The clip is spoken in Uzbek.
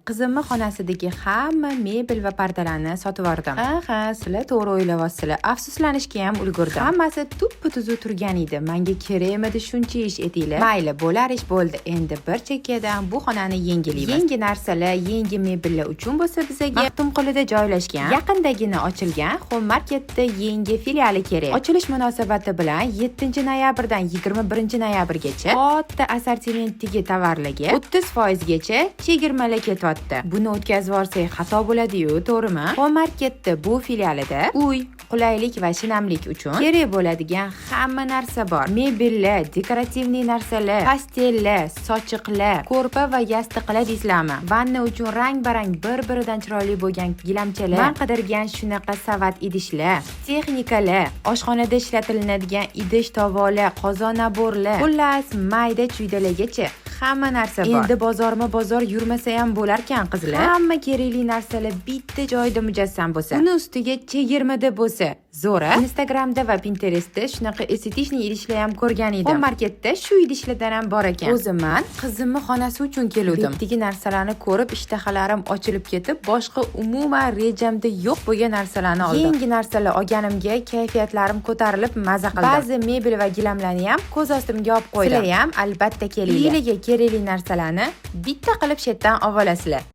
Qizimni xonasidagi hamma mebel va pardalarni sotib oldim. Aha, sizlar to'g'ri o'ylayapsizlar. Afsuslanishga ham ulgurdim. Hammasi tuppa-tuzu turgan edi. Menga kerak emidi shuncha ish etinglar. Mayli, bo'lar ish bo'ldi. Endi bir chekkadan bu xonani yangilaymiz. Yangi narsalar, yangi mebellar uchun bo'lsa bizga Maxtumqulida joylashgan, yaqindagina ochilgan Home Marketda yangi filiali kerak. Ochilish munosabati bilan 7-noyabrdan 21-noyabrgacha katta assortimentdagi tovarlarga 30% gacha chegirmalar ketyapti. Buni o'tkazib olsak xato bo'ladi-yu, to'g'rimi? Home Marketda bu filialida uy, qulaylik va shinamlik uchun kerak bo'ladigan hamma narsa bor. Mebellar, dekorativniy narsalar, pastellar, sochiqlar, ko'rpa va yostiqlar deysizlarmi? Vanna uchun rang-barang bir-biridan chiroyli bo'lgan gilamchalar, men qidirgan shunaqa savat idishlar, texnikalar, oshxonada ishlatiladigan idish, tovolar, qozon naborlar, xullas mayda-chuydalargacha hamma narsa bor. Endi bozor yurmasa ham bo'larkan qizlar. Hamma kerakli narsalar bitta joyda mujassam bo'lsa, uni ustiga chegirmada bo'lsa, zo'ra. Instagramda va Pinterestda shunaqa estetik idishlar ham ko'rgan edim. Home Marketda shu idishlardan ham bor ekan. O'zim qizimni xonasi uchun keldim. Betdagi narsalarni ko'rib ishtahalarim ochilib ketib, boshqa umuman rejamda yo'q bo'lgan narsalarni oldim. Yangi narsalar olganimga kayfiyatlarim ko'tarilib maza qildim. Ba'zi mebel va gilamlarni ham ko'z ostimga olib qo'ydim. Sizlar ham albatta kelinglar. Kerakli narsalarni bitta qilib shetdan olasizlar.